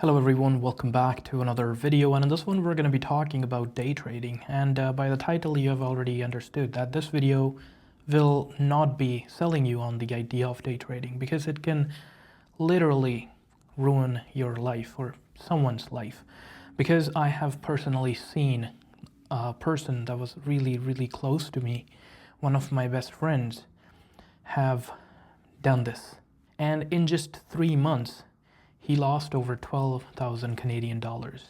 Hello everyone, welcome back to another video, and in this one we're going to be talking about day trading. And by the title you have already understood that this video will not be selling you on the idea of day trading, because it can literally ruin your life or someone's life. Because I have personally seen a person that was really close to me, one of my best friends, have done this. And in just 3 months, he lost over 12,000 Canadian dollars.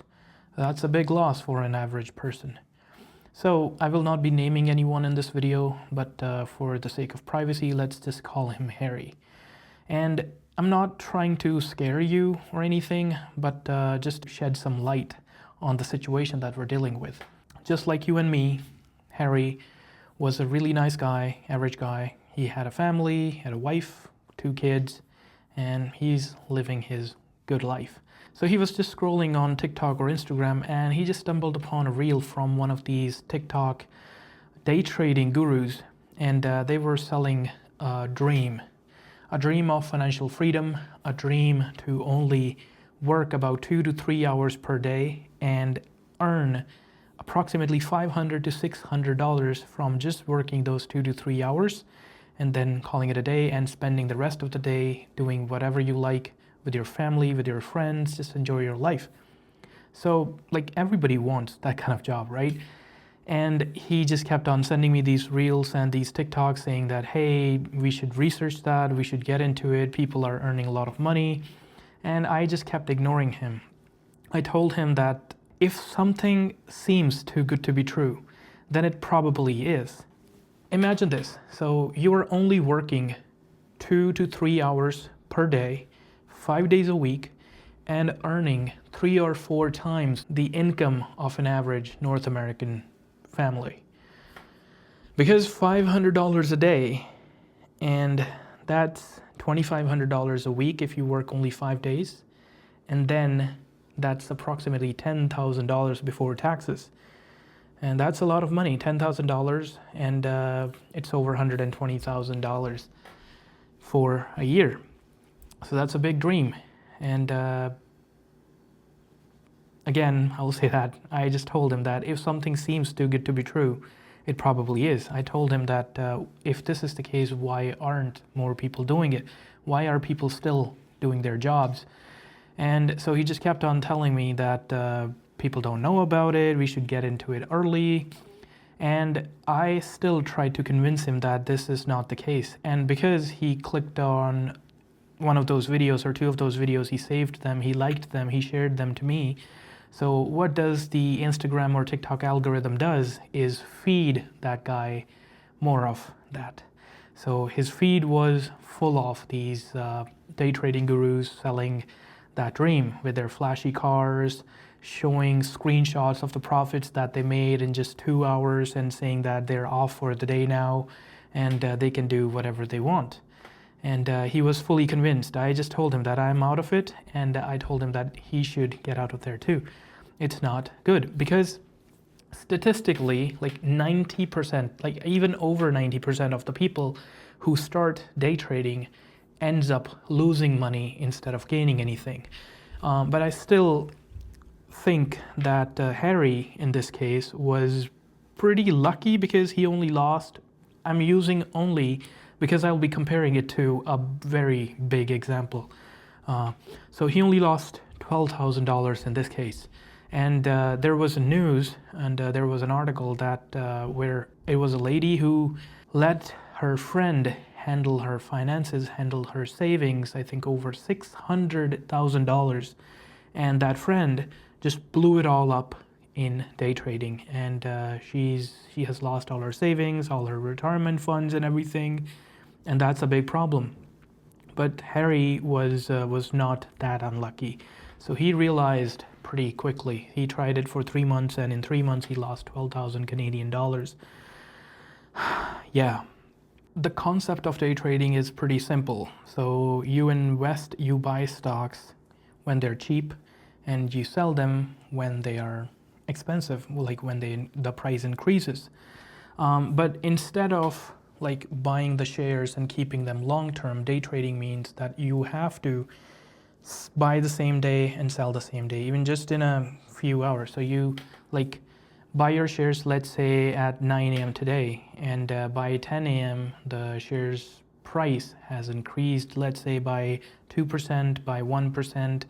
That's a big loss for an average person. So I will not be naming anyone in this video, but for the sake of privacy, let's just call him Harry. And I'm not trying to scare you or anything, but just shed some light on the situation that we're dealing with. Just like you and me, Harry was a really nice guy, average guy. He had a family, had a wife, 2 kids, and he's living his good life. So he was just scrolling on TikTok or Instagram, and he just stumbled upon a reel from one of these TikTok day trading gurus, and they were selling a dream of financial freedom, a dream to only work about 2 to 3 hours per day and earn approximately $500 to $600 from just working those 2 to 3 hours and then calling it a day and spending the rest of the day doing whatever you like with your family, with your friends, just enjoy your life. So like everybody wants that kind of job, right? And he just kept on sending me these reels and these TikToks saying that, hey, we should research that, we should get into it, people are earning a lot of money. And I just kept ignoring him. I told him that if something seems too good to be true, then it probably is. Imagine this. So you are only working 2 to 3 hours per day, 5 days a week, and earning 3 or 4 times the income of an average North American family. Because $500 a day, and that's $2,500 a week if you work only 5 days, and then that's approximately $10,000 before taxes. And that's a lot of money, $10,000, and it's over $120,000 for a year. So that's a big dream. And again, I will say that I just told him that if something seems too good to be true, it probably is. I told him that if this is the case, why aren't more people doing it? Why are people still doing their jobs? And so he just kept on telling me that people don't know about it, we should get into it early. And I still tried to convince him that this is not the case. And because he clicked on one of those videos or 2 of those videos, he saved them, he liked them, he shared them to me. So what does the Instagram or TikTok algorithm does is feed that guy more of that. So his feed was full of these day trading gurus selling that dream with their flashy cars, showing screenshots of the profits that they made in just 2 hours and saying that they're off for the day now and they can do whatever they want. And he was fully convinced. I just told him that I'm out of it, and I told him that he should get out of there too. It's not good, because statistically, like 90%, like even over 90% of the people who start day trading ends up losing money instead of gaining anything. But I still think that Harry, in this case, was pretty lucky, because he only lost, I'm using only because I'll be comparing it to a very big example. So he only lost $12,000 in this case. And there was news, and there was an article that where it was a lady who let her friend handle her finances, handle her savings, I think over $600,000. And that friend just blew it all up in day trading. And she has lost all her savings, all her retirement funds and everything. And that's a big problem. But Harry was not that unlucky. So he realized pretty quickly. He tried it for 3 months, and in 3 months he lost 12,000 Canadian dollars. Yeah. The concept of day trading is pretty simple. So you invest, you buy stocks when they're cheap, and you sell them when they are expensive, like when the price increases. But instead of like buying the shares and keeping them long term, day trading means that you have to buy the same day and sell the same day, even just in a few hours. So you like buy your shares, let's say at 9 a.m. today, and by 10 a.m. the shares price has increased, let's say by 2%, by 1%,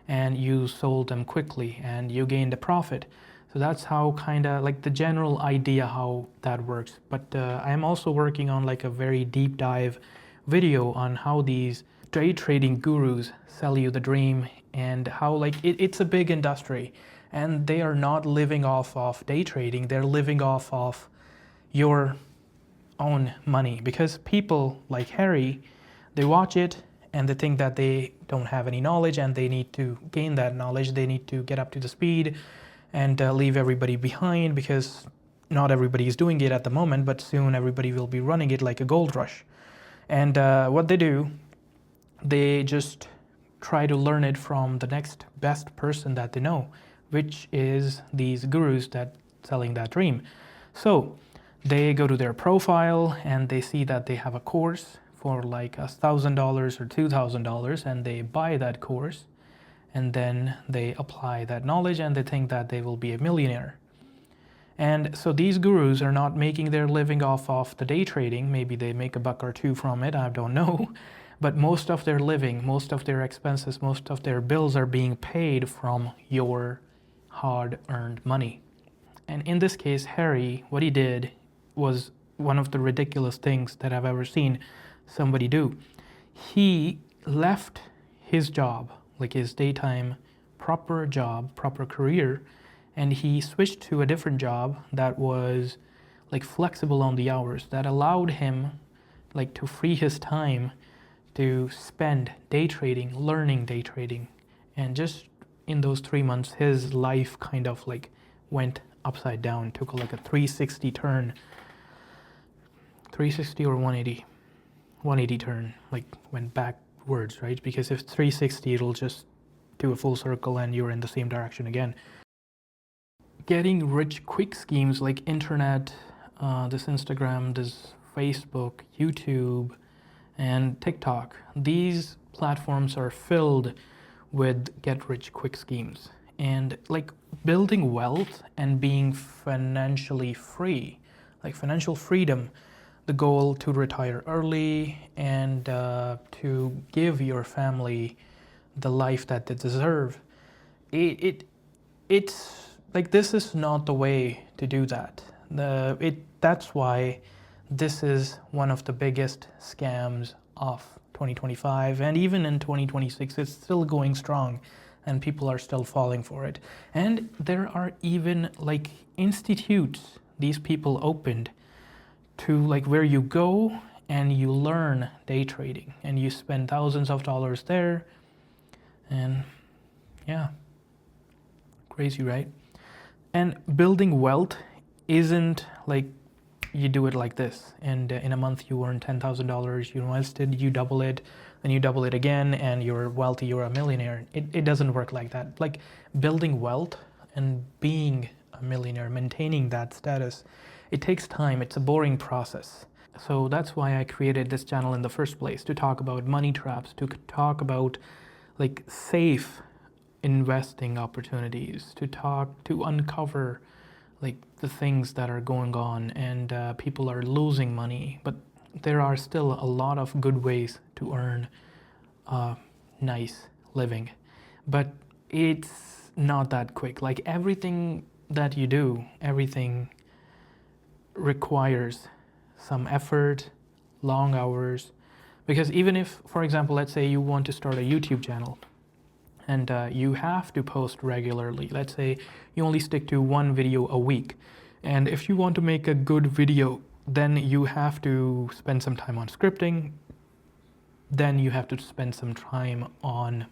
and you sold them quickly and you gained a profit. So that's how kind of like the general idea how that works. But I'm also working on like a very deep dive video on how these day trading gurus sell you the dream, and how like it's a big industry, and they are not living off of day trading, they're living off of your own money. Because people like Harry, they watch it and they think that they don't have any knowledge and they need to gain that knowledge, they need to get up to the speed and leave everybody behind, because not everybody is doing it at the moment, but soon everybody will be running it like a gold rush. And what they do, they just try to learn it from the next best person that they know, which is these gurus that selling that dream. So they go to their profile and they see that they have a course for like $1,000 or $2,000, and they buy that course, and then they apply that knowledge and they think that they will be a millionaire. And so these gurus are not making their living off of the day trading. Maybe they make a buck or two from it, I don't know. But most of their living, most of their expenses, most of their bills are being paid from your hard-earned money. And in this case, Harry, what he did was one of the ridiculous things that I've ever seen somebody do. He left his job, like his daytime proper job, proper career, and he switched to a different job that was like flexible on the hours, that allowed him like to free his time to spend day trading, learning day trading. And just in those 3 months, his life kind of like went upside down, took like a 360 turn. 360 or 180? 180 turn, like went backwards, right? Because if 360, it'll just do a full circle and you're in the same direction again. Getting rich quick schemes like internet, this Instagram, this Facebook, YouTube, and TikTok, these platforms are filled with get rich quick schemes. And like building wealth and being financially free, like financial freedom, the goal to retire early and to give your family the life that they deserve. It's like, this is not the way to do that. That's why this is one of the biggest scams of 2025, and even in 2026 it's still going strong and people are still falling for it. And there are even like institutes these people opened to, like, where you go and you learn day trading and you spend thousands of dollars there. And yeah, crazy, right? And building wealth isn't like you do it like this and in a month you earn $10,000, you invested, you double it, then you double it again and you're wealthy, you're a millionaire. It doesn't work like that. Like building wealth and being a millionaire, maintaining that status, it takes time. It's a boring process. So that's why I created this channel in the first place, to talk about money traps, to talk about like safe investing opportunities, to uncover like the things that are going on and people are losing money, but there are still a lot of good ways to earn nice living. But it's not that quick. Like everything that you do, everything requires some effort, long hours. Because even if, for example, let's say you want to start a YouTube channel and you have to post regularly. Let's say you only stick to one video a week. And if you want to make a good video, then you have to spend some time on scripting. Then you have to spend some time on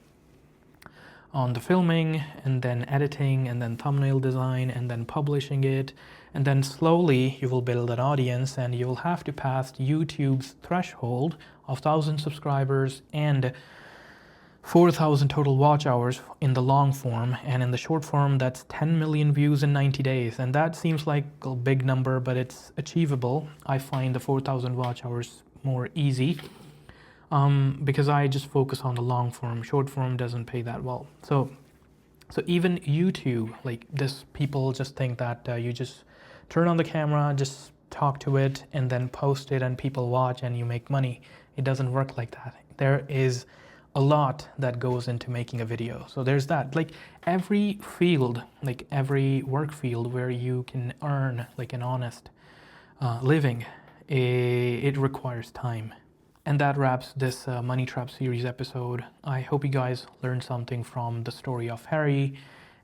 the filming, and then editing, and then thumbnail design, and then publishing it. And then slowly you will build an audience and you will have to pass YouTube's threshold of 1,000 subscribers and 4,000 total watch hours in the long form, and in the short form that's 10 million views in 90 days. And that seems like a big number, but it's achievable. I find the 4,000 watch hours more easy. because I just focus on the long form. Short form doesn't pay that well. So even YouTube, like this, people just think that you just turn on the camera, just talk to it, and then post it, and people watch, and you make money. It doesn't work like that. There is a lot that goes into making a video. So there's that. Like every field, like every work field where you can earn like an honest living, it requires time. And that wraps this Money Trap series episode. I hope you guys learned something from the story of Harry.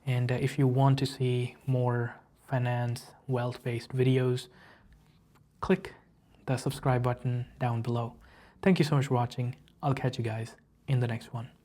And if you want to see more finance, wealth-based videos, click the subscribe button down below. Thank you so much for watching. I'll catch you guys in the next one.